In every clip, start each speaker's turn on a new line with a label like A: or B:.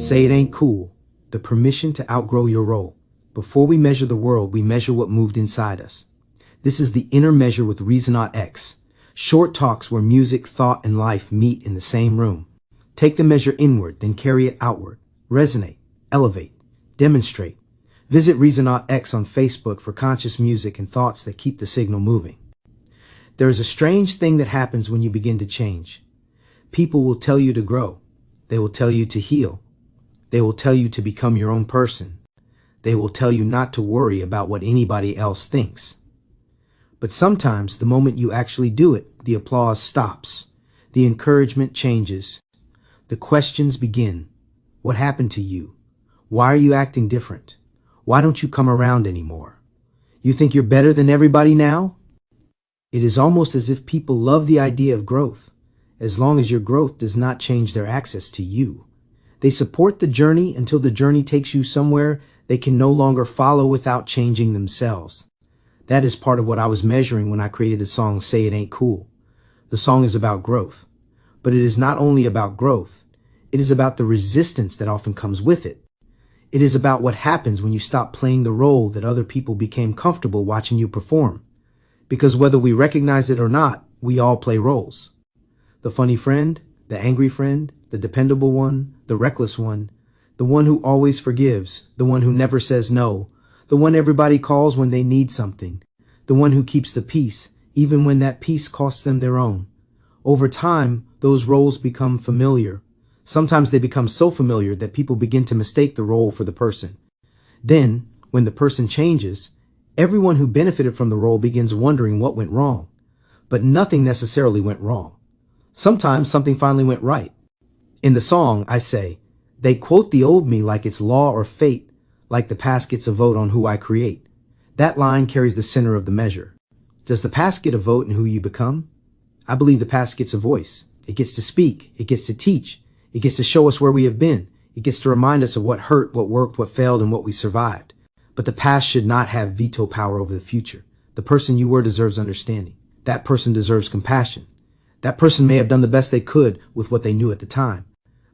A: Say it ain't cool. The permission to outgrow your role. Before we measure the world, we measure what moved inside us. This is the inner measure with Reasonaut X. Short talks where music, thought, and life meet in the same room. Take the measure inward, then carry it outward. Resonate, elevate, demonstrate. Visit Reasonaut X on Facebook for conscious music and thoughts that keep the signal moving. There is a strange thing that happens when you begin to change. People will tell you to grow. They will tell you to heal. They will tell you to become your own person. They will tell you not to worry about what anybody else thinks. But sometimes, the moment you actually do it, the applause stops. The encouragement changes. The questions begin. What happened to you? Why are you acting different? Why don't you come around anymore? You think you're better than everybody now? It is almost as if people love the idea of growth, as long as your growth does not change their access to you. They support the journey until the journey takes you somewhere they can no longer follow without changing themselves. That is part of what I was measuring when I created the song Say It Ain't Cool. The song is about growth, but it is not only about growth. It is about the resistance that often comes with it. It is about what happens when you stop playing the role that other people became comfortable watching you perform. Because whether we recognize it or not, we all play roles. The funny friend, the angry friend, the dependable one, the reckless one, the one who always forgives, the one who never says no, the one everybody calls when they need something, the one who keeps the peace, even when that peace costs them their own. Over time, those roles become familiar. Sometimes they become so familiar that people begin to mistake the role for the person. Then, when the person changes, everyone who benefited from the role begins wondering what went wrong. But nothing necessarily went wrong. Sometimes something finally went right. In the song, I say, they quote the old me like it's law or fate, like the past gets a vote on who I create. That line carries the center of the measure. Does the past get a vote in who you become? I believe the past gets a voice. It gets to speak. It gets to teach. It gets to show us where we have been. It gets to remind us of what hurt, what worked, what failed, and what we survived. But the past should not have veto power over the future. The person you were deserves understanding. That person deserves compassion. That person may have done the best they could with what they knew at the time.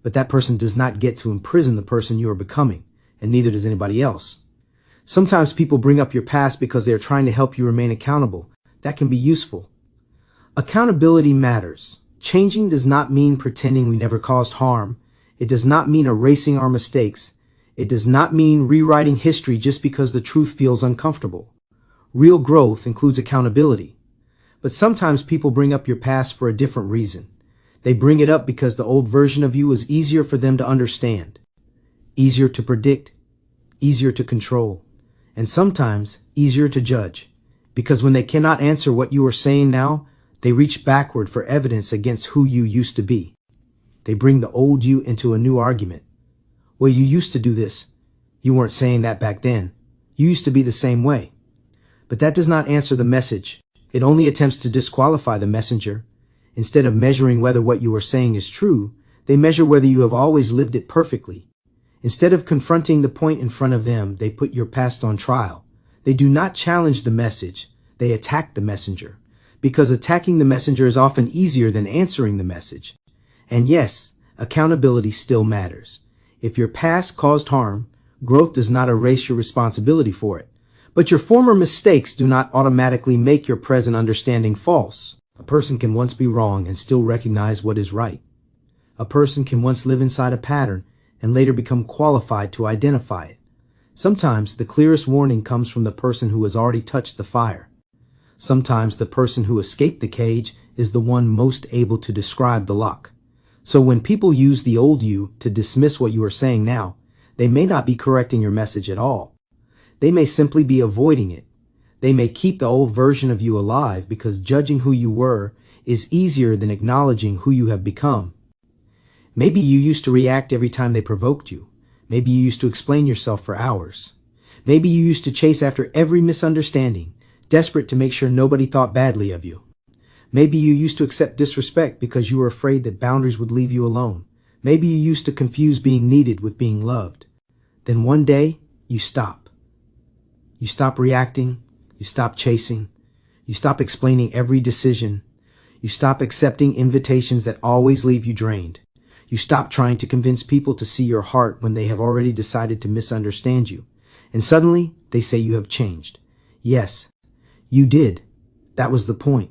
A: But that person does not get to imprison the person you are becoming, and neither does anybody else. Sometimes people bring up your past because they are trying to help you remain accountable. That can be useful. Accountability matters. Changing does not mean pretending we never caused harm. It does not mean erasing our mistakes. It does not mean rewriting history just because the truth feels uncomfortable. Real growth includes accountability. But sometimes people bring up your past for a different reason. They bring it up because the old version of you was easier for them to understand, easier to predict, easier to control, and sometimes easier to judge. Because when they cannot answer what you are saying now, they reach backward for evidence against who you used to be. They bring the old you into a new argument. Well, you used to do this. You weren't saying that back then. You used to be the same way. But that does not answer the message. It only attempts to disqualify the messenger. Instead of measuring whether what you are saying is true, they measure whether you have always lived it perfectly. Instead of confronting the point in front of them, they put your past on trial. They do not challenge the message. They attack the messenger. Because attacking the messenger is often easier than answering the message. And yes, accountability still matters. If your past caused harm, growth does not erase your responsibility for it. But your former mistakes do not automatically make your present understanding false. A person can once be wrong and still recognize what is right. A person can once live inside a pattern and later become qualified to identify it. Sometimes the clearest warning comes from the person who has already touched the fire. Sometimes the person who escaped the cage is the one most able to describe the lock. So when people use the old you to dismiss what you are saying now, they may not be correcting your message at all. They may simply be avoiding it. They may keep the old version of you alive because judging who you were is easier than acknowledging who you have become. Maybe you used to react every time they provoked you. Maybe you used to explain yourself for hours. Maybe you used to chase after every misunderstanding, desperate to make sure nobody thought badly of you. Maybe you used to accept disrespect because you were afraid that boundaries would leave you alone. Maybe you used to confuse being needed with being loved. Then one day, you stop. You stop reacting. You stop chasing. You stop explaining every decision. You stop accepting invitations that always leave you drained. You stop trying to convince people to see your heart when they have already decided to misunderstand you. And suddenly, they say you have changed. Yes, you did. That was the point.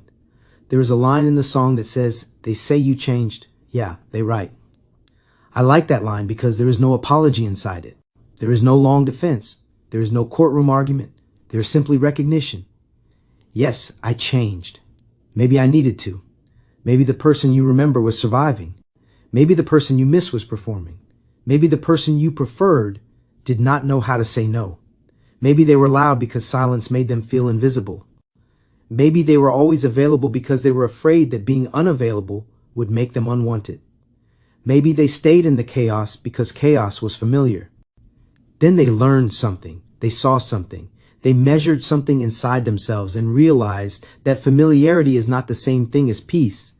A: There is a line in the song that says, "They say you changed." Yeah, they right. I like that line because there is no apology inside it. There is no long defense. There is no courtroom argument. There is simply recognition. Yes, I changed. Maybe I needed to. Maybe the person you remember was surviving. Maybe the person you miss was performing. Maybe the person you preferred did not know how to say no. Maybe they were loud because silence made them feel invisible. Maybe they were always available because they were afraid that being unavailable would make them unwanted. Maybe they stayed in the chaos because chaos was familiar. Then they learned something. They saw something. They measured something inside themselves and realized that familiarity is not the same thing as peace.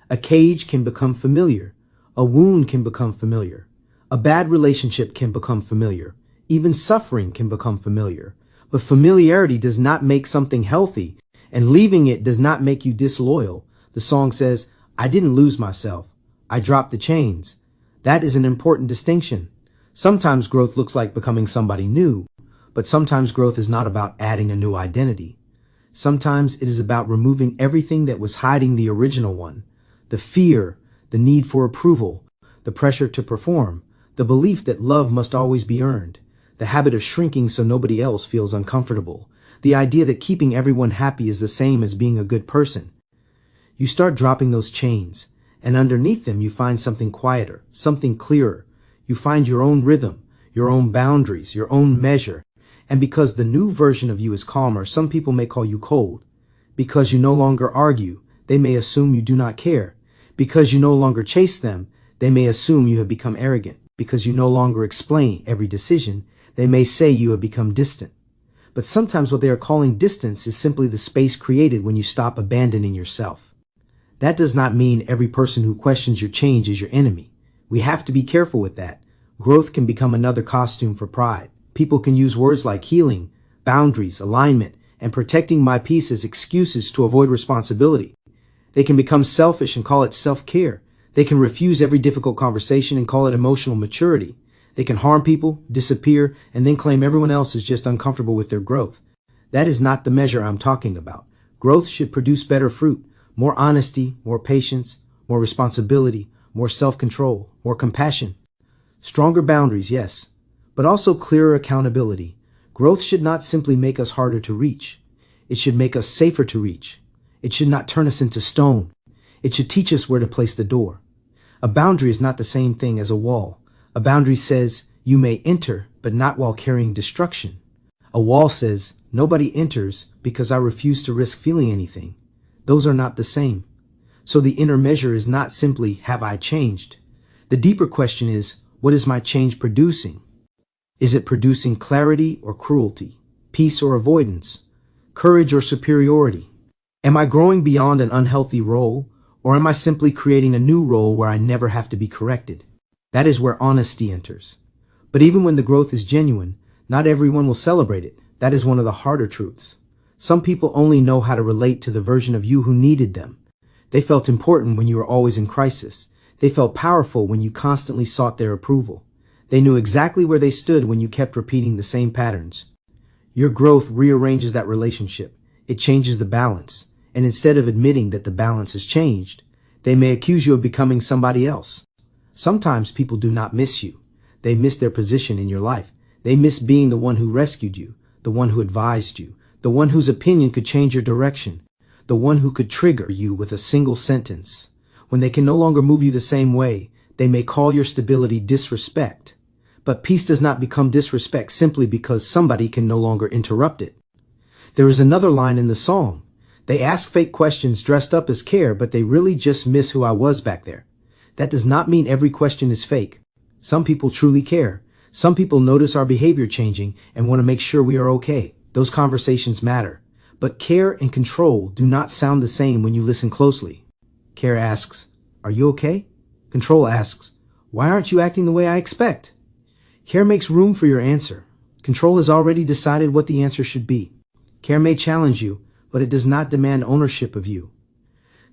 A: A cage can become familiar. A wound can become familiar. A bad relationship can become familiar. Even suffering can become familiar. But familiarity does not make something healthy, and leaving it does not make you disloyal. The song says, "I didn't lose myself. I dropped the chains." That is an important distinction. Sometimes growth looks like becoming somebody new, but sometimes growth is not about adding a new identity. Sometimes it is about removing everything that was hiding the original one. The fear, the need for approval, the pressure to perform, the belief that love must always be earned, the habit of shrinking so nobody else feels uncomfortable, the idea that keeping everyone happy is the same as being a good person. You start dropping those chains, and underneath them you find something quieter, something clearer. You find your own rhythm, your own boundaries, your own measure. And because the new version of you is calmer, some people may call you cold. Because you no longer argue, they may assume you do not care. Because you no longer chase them, they may assume you have become arrogant. Because you no longer explain every decision, they may say you have become distant. But sometimes what they are calling distance is simply the space created when you stop abandoning yourself. That does not mean every person who questions your change is your enemy. We have to be careful with that. Growth can become another costume for pride. People can use words like healing, boundaries, alignment, and protecting my peace as excuses to avoid responsibility. They can become selfish and call it self-care. They can refuse every difficult conversation and call it emotional maturity. They can harm people, disappear, and then claim everyone else is just uncomfortable with their growth. That is not the measure I'm talking about. Growth should produce better fruit, more honesty, more patience, more responsibility, more self-control, more compassion. Stronger boundaries, yes, but also clearer accountability. Growth should not simply make us harder to reach. It should make us safer to reach. It should not turn us into stone. It should teach us where to place the door. A boundary is not the same thing as a wall. A boundary says, you may enter, but not while carrying destruction. A wall says, nobody enters because I refuse to risk feeling anything. Those are not the same. So the inner measure is not simply, have I changed? The deeper question is, what is my change producing? Is it producing clarity or cruelty, peace or avoidance, courage or superiority? Am I growing beyond an unhealthy role, or am I simply creating a new role where I never have to be corrected? That is where honesty enters. But even when the growth is genuine, not everyone will celebrate it. That is one of the harder truths. Some people only know how to relate to the version of you who needed them. They felt important when you were always in crisis. They felt powerful when you constantly sought their approval. They knew exactly where they stood when you kept repeating the same patterns. Your growth rearranges that relationship. It changes the balance. And instead of admitting that the balance has changed, they may accuse you of becoming somebody else. Sometimes people do not miss you. They miss their position in your life. They miss being the one who rescued you, the one who advised you, the one whose opinion could change your direction, the one who could trigger you with a single sentence. When they can no longer move you the same way, they may call your stability disrespect. But peace does not become disrespect simply because somebody can no longer interrupt it. There is another line in the song. They ask fake questions dressed up as care, but they really just miss who I was back there. That does not mean every question is fake. Some people truly care. Some people notice our behavior changing and want to make sure we are okay. Those conversations matter. But care and control do not sound the same when you listen closely. Care asks, are you okay? Control asks, why aren't you acting the way I expect? Care makes room for your answer. Control has already decided what the answer should be. Care may challenge you, but it does not demand ownership of you.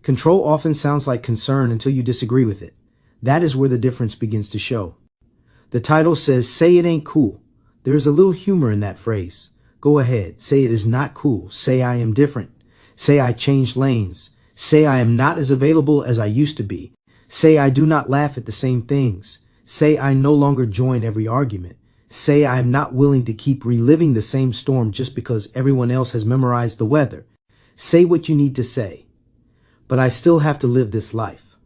A: Control often sounds like concern until you disagree with it. That is where the difference begins to show. The title says, "Say it ain't cool." There is a little humor in that phrase. Go ahead, say it is not cool. Say I am different. Say I changed lanes. Say I am not as available as I used to be. Say I do not laugh at the same things. Say I no longer join every argument. Say I am not willing to keep reliving the same storm just because everyone else has memorized the weather. Say what you need to say. But I still have to live this life.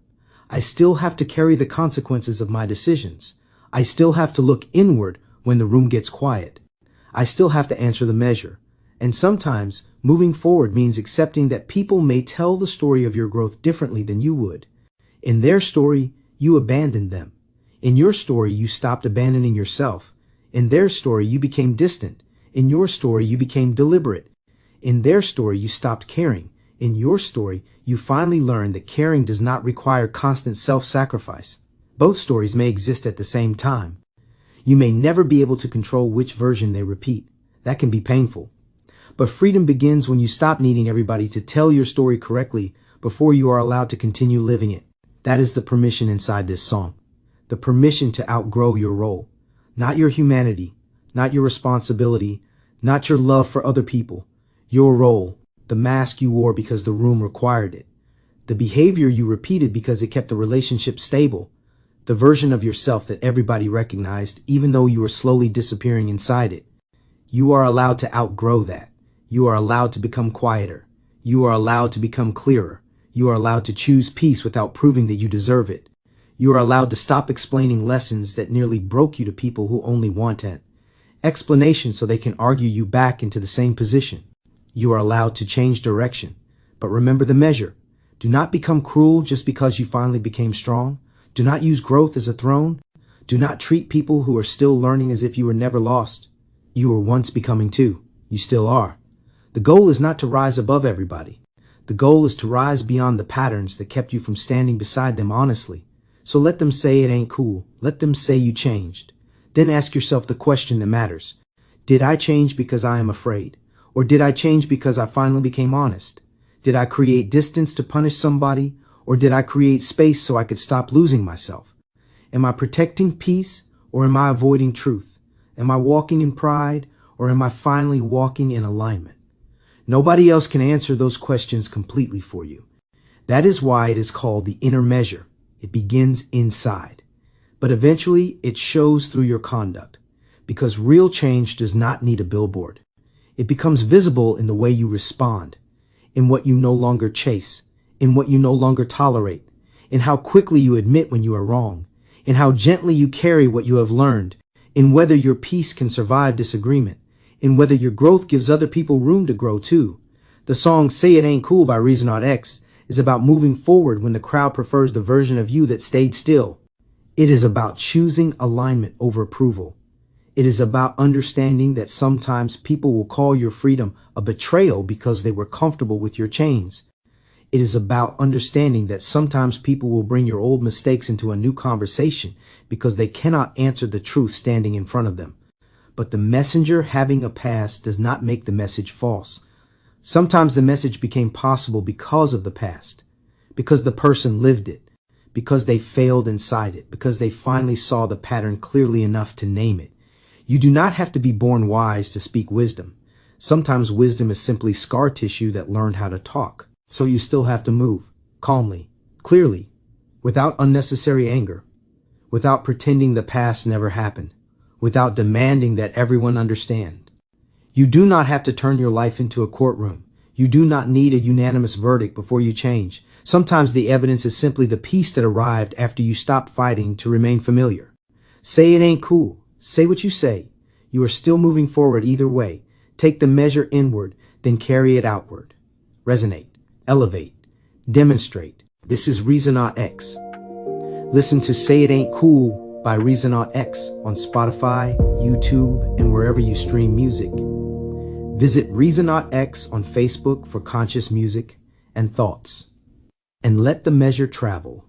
A: I still have to carry the consequences of my decisions. I still have to look inward when the room gets quiet. I still have to answer the measure. And sometimes moving forward means accepting that people may tell the story of your growth differently than you would. In their story, you abandoned them. In your story, you stopped abandoning yourself. In their story, you became distant. In your story, you became deliberate. In their story, you stopped caring. In your story, you finally learned that caring does not require constant self-sacrifice. Both stories may exist at the same time. You may never be able to control which version they repeat. That can be painful. But freedom begins when you stop needing everybody to tell your story correctly before you are allowed to continue living it. That is the permission inside this song. The permission to outgrow your role. Not your humanity, not your responsibility, not your love for other people. Your role, the mask you wore because the room required it. The behavior you repeated because it kept the relationship stable. The version of yourself that everybody recognized even though you were slowly disappearing inside it. You are allowed to outgrow that. You are allowed to become quieter. You are allowed to become clearer. You are allowed to choose peace without proving that you deserve it. You are allowed to stop explaining lessons that nearly broke you to people who only want an explanation so they can argue you back into the same position. You are allowed to change direction. But remember the measure. Do not become cruel just because you finally became strong. Do not use growth as a throne. Do not treat people who are still learning as if you were never lost. You were once becoming too. You still are. The goal is not to rise above everybody. The goal is to rise beyond the patterns that kept you from standing beside them honestly. So let them say it ain't cool. Let them say you changed. Then ask yourself the question that matters. Did I change because I am afraid? Or did I change because I finally became honest? Did I create distance to punish somebody? Or did I create space so I could stop losing myself? Am I protecting peace or am I avoiding truth? Am I walking in pride or am I finally walking in alignment? Nobody else can answer those questions completely for you. That is why it is called the inner measure. It begins inside. But eventually it shows through your conduct. Because real change does not need a billboard. It becomes visible in the way you respond, in what you no longer chase, in what you no longer tolerate, in how quickly you admit when you are wrong, in how gently you carry what you have learned, in whether your peace can survive disagreement, in whether your growth gives other people room to grow too. The song "Say It Ain't Cool" by Reasonaut X is about moving forward when the crowd prefers the version of you that stayed still. It is about choosing alignment over approval. It is about understanding that sometimes people will call your freedom a betrayal because they were comfortable with your chains. It is about understanding that sometimes people will bring your old mistakes into a new conversation because they cannot answer the truth standing in front of them. But the messenger having a past does not make the message false. Sometimes the message became possible because of the past, because the person lived it, because they failed inside it, because they finally saw the pattern clearly enough to name it. You do not have to be born wise to speak wisdom. Sometimes wisdom is simply scar tissue that learned how to talk. So you still have to move, calmly, clearly, without unnecessary anger, without pretending the past never happened, without demanding that everyone understand. You do not have to turn your life into a courtroom. You do not need a unanimous verdict before you change. Sometimes the evidence is simply the peace that arrived after you stopped fighting to remain familiar. Say it ain't cool. Say what you say. You are still moving forward either way. Take the measure inward, then carry it outward. Resonate, elevate, demonstrate. This is Reasonaut X. Listen to Say It Ain't Cool by Reasonaut X on Spotify, YouTube, and wherever you stream music. Visit Reasonaut X on Facebook for conscious music and thoughts. And let the measure travel.